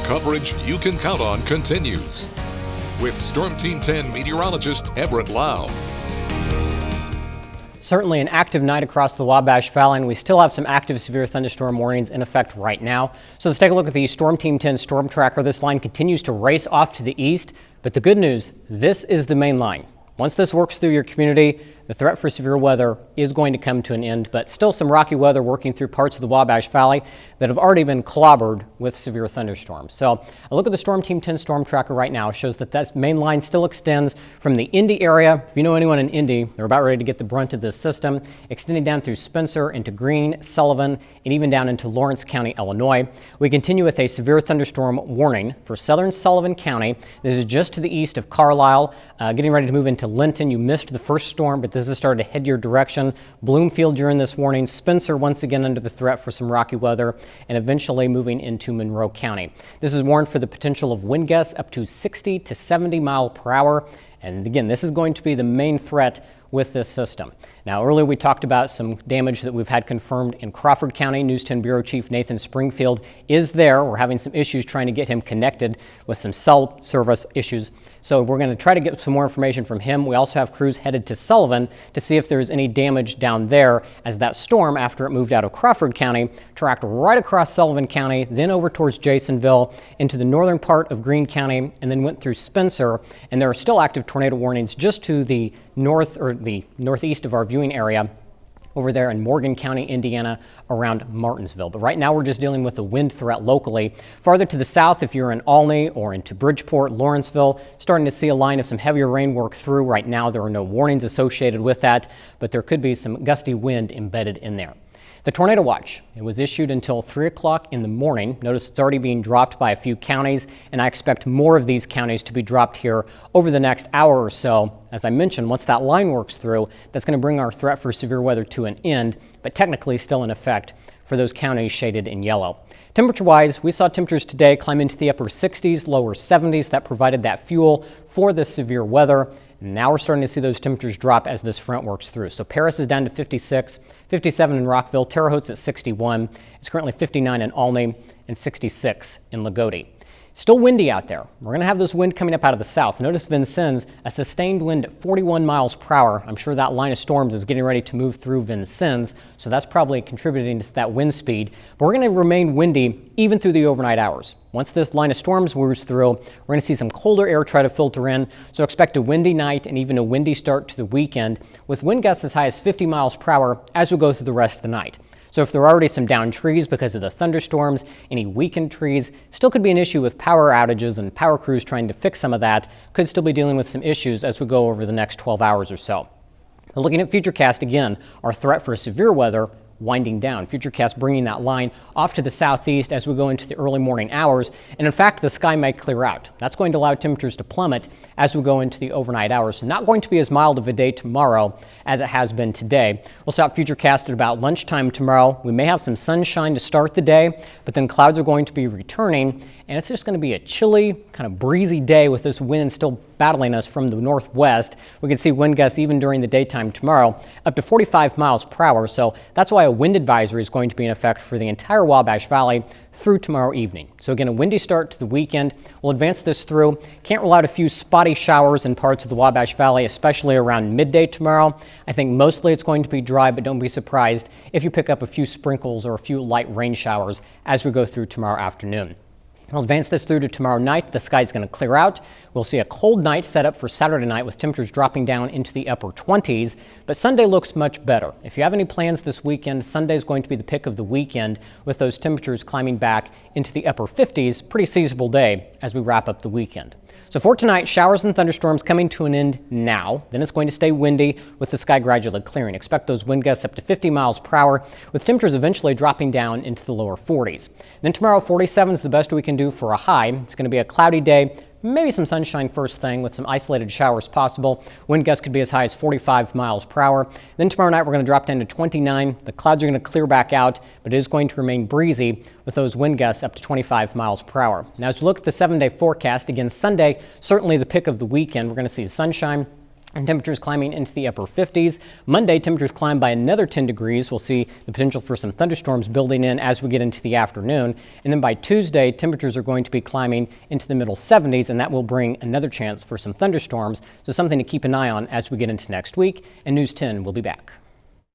Coverage you can count on continues. With Storm Team 10 meteorologist Everett Lau. Certainly an active night across the Wabash Valley, and we still have some active severe thunderstorm warnings in effect right now. So let's take a look at the Storm Team 10 storm tracker. This line continues to race off to the east, but the good news, this is the main line. Once this works through your community, the threat for severe weather is going to come to an end, but still some rocky weather working through parts of the Wabash Valley that have already been clobbered with severe thunderstorms. So a look at the Storm Team 10 storm tracker right now shows that that main line still extends from the Indy area. If you know anyone in Indy, they're about ready to get the brunt of this system, extending down through Spencer into Greene, Sullivan, and even down into Lawrence County, Illinois. We continue with a severe thunderstorm warning for southern Sullivan County. This is just to the east of Carlisle, getting ready to move into Linton. You missed the first storm, but this has started to head your direction. Bloomfield during this warning. Spencer once again under the threat for some rocky weather, and eventually moving into Monroe County. This is warned for the potential of wind gusts up to 60 to 70 miles per hour. And again, this is going to be the main threat with this system. Now, earlier we talked about some damage that we've had confirmed in Crawford County. News 10 Bureau Chief Nathan Springfield is there. We're having some issues trying to get him connected with some cell service issues. So we're going to try to get some more information from him. We also have crews headed to Sullivan to see if there's any damage down there, as that storm, after it moved out of Crawford County, tracked right across Sullivan County, then over towards Jasonville, into the northern part of Greene County, and then went through Spencer. And there are still active tornado warnings just to the north or the northeast of our viewing area over there in Morgan County, Indiana, around Martinsville. But right now we're just dealing with a wind threat locally. Farther to the south, if you're in Olney or into Bridgeport, Lawrenceville, starting to see a line of some heavier rain work through. Right now there are no warnings associated with that, but there could be some gusty wind embedded in there. The tornado watch, it was issued until 3 o'clock in the morning. Notice it's already being dropped by a few counties, and I expect more of these counties to be dropped here over the next hour or so. As I mentioned, once that line works through, that's going to bring our threat for severe weather to an end, but technically still in effect for those counties shaded in yellow. Temperature-wise, we saw temperatures today climb into the upper 60s, lower 70s. That provided that fuel for this severe weather. Now we're starting to see those temperatures drop as this front works through. So Paris is down to 56, 57 in Rockville, Terre Haute's at 61. It's currently 59 in Olney and 66 in Lagodi. Still windy out there. We're going to have this wind coming up out of the south. Notice Vincennes, a sustained wind at 41 miles per hour. I'm sure that line of storms is getting ready to move through Vincennes, so that's probably contributing to that wind speed. But we're going to remain windy even through the overnight hours. Once this line of storms moves through, we're going to see some colder air try to filter in, so expect a windy night and even a windy start to the weekend, with wind gusts as high as 50 miles per hour as we go through the rest of the night. So if there are already some downed trees because of the thunderstorms, any weakened trees, still could be an issue with power outages, and power crews trying to fix some of that could still be dealing with some issues as we go over the next 12 hours or so. But looking at Futurecast again, our threat for severe weather winding down. Futurecast bringing that line off to the southeast as we go into the early morning hours. And in fact, the sky might clear out. That's going to allow temperatures to plummet as we go into the overnight hours. Not going to be as mild of a day tomorrow as it has been today. We'll stop Futurecast at about lunchtime tomorrow. We may have some sunshine to start the day, but then clouds are going to be returning, and it's just going to be a chilly, kind of breezy day with this wind still battling us from the northwest. We can see wind gusts even during the daytime tomorrow, up to 45 miles per hour. So that's why a wind advisory is going to be in effect for the entire Wabash Valley through tomorrow evening. So again, a windy start to the weekend. We'll advance this through. Can't rule out a few spotty showers in parts of the Wabash Valley, especially around midday tomorrow. I think mostly it's going to be dry, but don't be surprised if you pick up a few sprinkles or a few light rain showers as we go through tomorrow afternoon. We'll advance this through to tomorrow night. The sky is going to clear out. We'll see a cold night set up for Saturday night with temperatures dropping down into the upper 20s, but Sunday looks much better. If you have any plans this weekend, Sunday is going to be the pick of the weekend with those temperatures climbing back into the upper 50s. Pretty seasonable day as we wrap up the weekend. So for tonight, showers and thunderstorms coming to an end now. Then it's going to stay windy with the sky gradually clearing. Expect those wind gusts up to 50 miles per hour with temperatures eventually dropping down into the lower 40s. Then tomorrow, 47 is the best we can do for a high. It's going to be a cloudy day. Maybe some sunshine first thing with some isolated showers possible. Wind gusts could be as high as 45 miles per hour. Then tomorrow night we're going to drop down to 29. The clouds are going to clear back out, but it is going to remain breezy with those wind gusts up to 25 miles per hour. Now as we look at the 7-day forecast, again Sunday certainly the pick of the weekend. We're going to see the sunshine and temperatures climbing into the upper 50s. Monday, temperatures climb by another 10 degrees. We'll see the potential for some thunderstorms building in as we get into the afternoon. And then by Tuesday, temperatures are going to be climbing into the middle 70s, and that will bring another chance for some thunderstorms. So something to keep an eye on as we get into next week. And News 10 will be back.